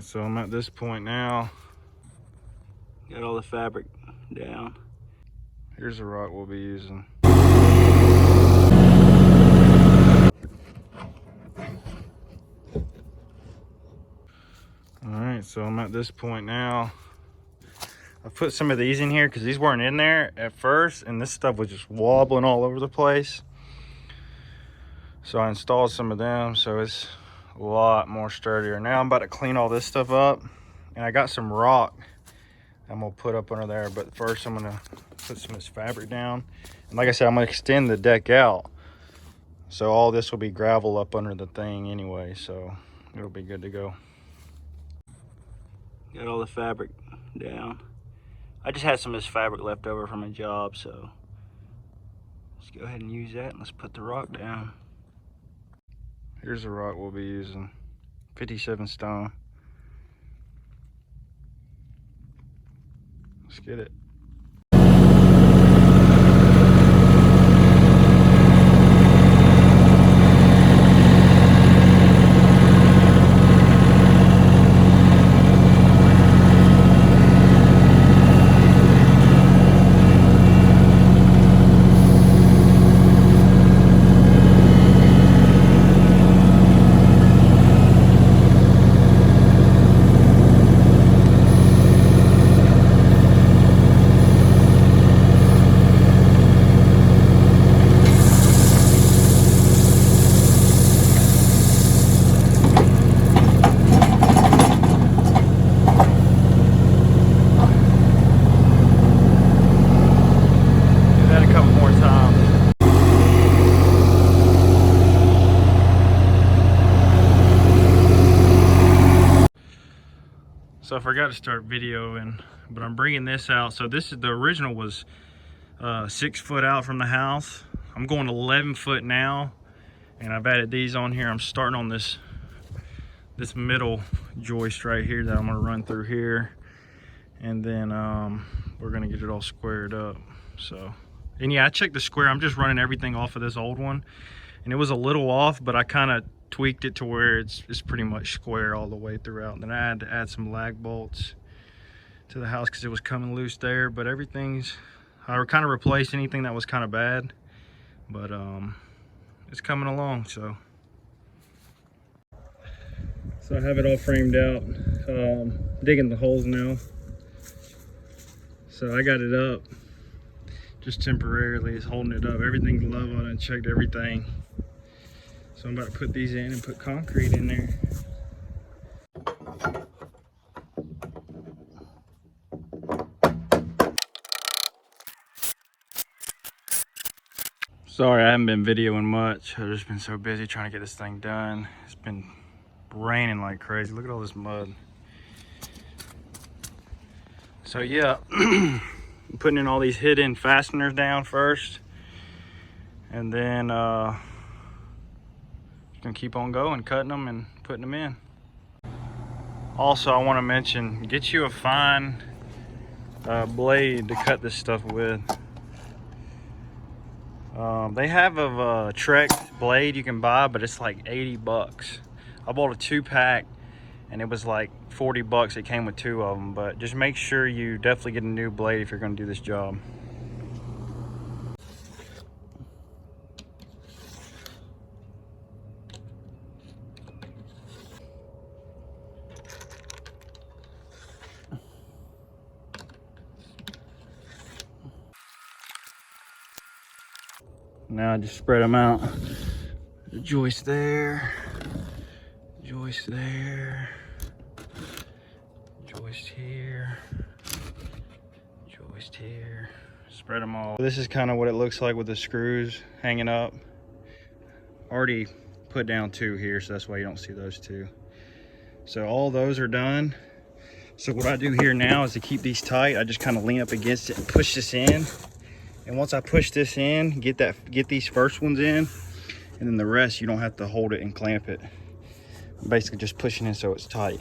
So I'm at this point now. Got all the fabric down. Here's the rock we'll be using. All right, so I'm at this point now. I put some of these in here because these weren't in there at first, and this stuff was just wobbling all over the place. So I installed some of them, so it's a lot more sturdier. Now I'm about to clean all this stuff up, and I got some rock I'm gonna put up under there, but first I'm gonna put some of this fabric down. And like I said, I'm gonna extend the deck out, so all this will be gravel up under the thing anyway, so it'll be good to go. Got all the fabric down. I just had some of this fabric left over from a job, so let's go ahead and use that, and let's put the rock down. Here's the rock we'll be using, 57 stone. Let's get it. So I forgot to start videoing, but I'm bringing this out. So this is, the original was 6 foot out from the house. I'm going 11 foot now, and I've added these on here. I'm starting on this middle joist right here that I'm gonna run through here, and then we're gonna get it all squared up. So, and yeah, I checked the square. I'm just running everything off of this old one, and it was a little off, but I kind of tweaked it to where it's pretty much square all the way throughout. And then I had to add some lag bolts to the house because it was coming loose there, but everything's, I kind of replaced anything that was kind of bad, but it's coming along. So I have it all framed out, digging the holes now. So I got it up just temporarily, it's holding it up. Everything's level, and I checked everything. So I'm about to put these in and put concrete in there. Sorry, I haven't been videoing much. I've just been so busy trying to get this thing done. It's been raining like crazy. Look at all this mud. So yeah, I'm putting in all these hidden fasteners down first, and then gonna keep on going, cutting them and putting them in. Also, I want to mention, get you a fine blade to cut this stuff with. They have a Trex blade you can buy, but it's like 80 bucks. I bought a 2-pack, and it was like 40 bucks. It came with 2 of them, but just make sure you definitely get a new blade if you're going to do this job. Now I just spread them out. The joist there, joist there, joist here, joist here. Spread them all. This is kind of what it looks like with the screws hanging up. Already put down 2 here, so that's why you don't see those 2. So all those are done. So what I do here now is to keep these tight, I just kind of lean up against it and push this in. And once I push this in, get these first ones in, and then the rest you don't have to hold it and clamp it. I'm basically just pushing it so it's tight.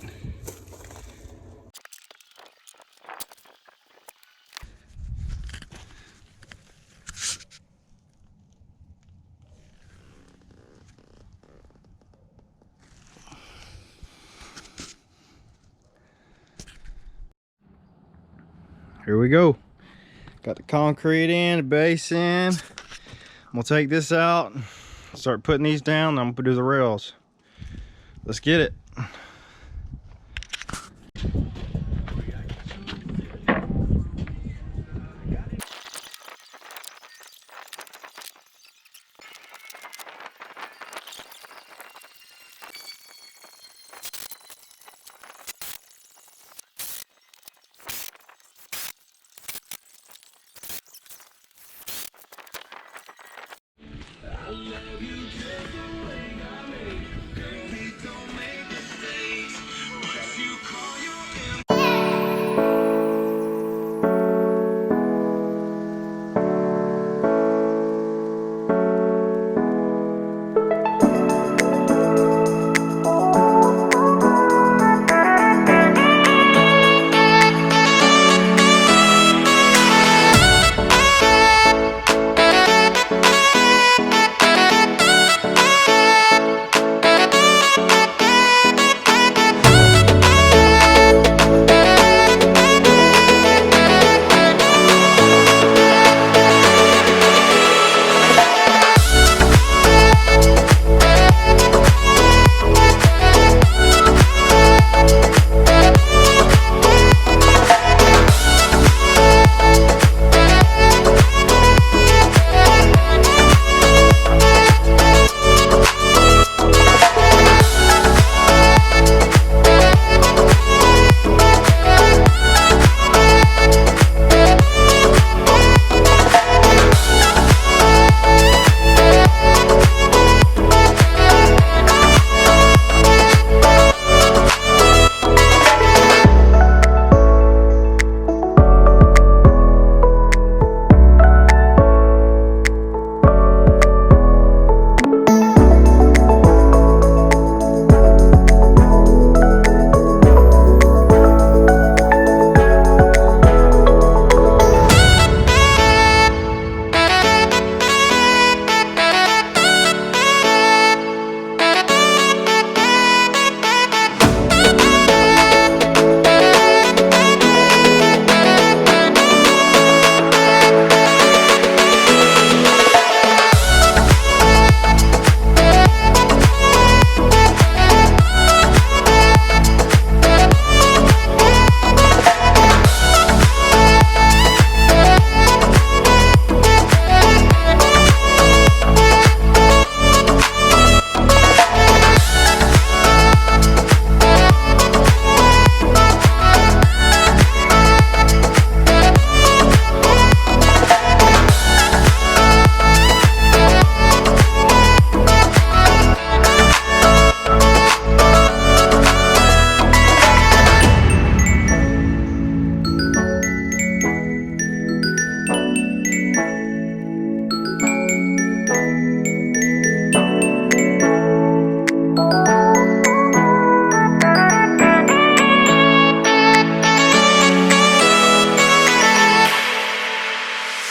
here we go. Got the concrete in, the base in. I'm gonna take this out, start putting these down, then I'm gonna do the rails. Let's get it.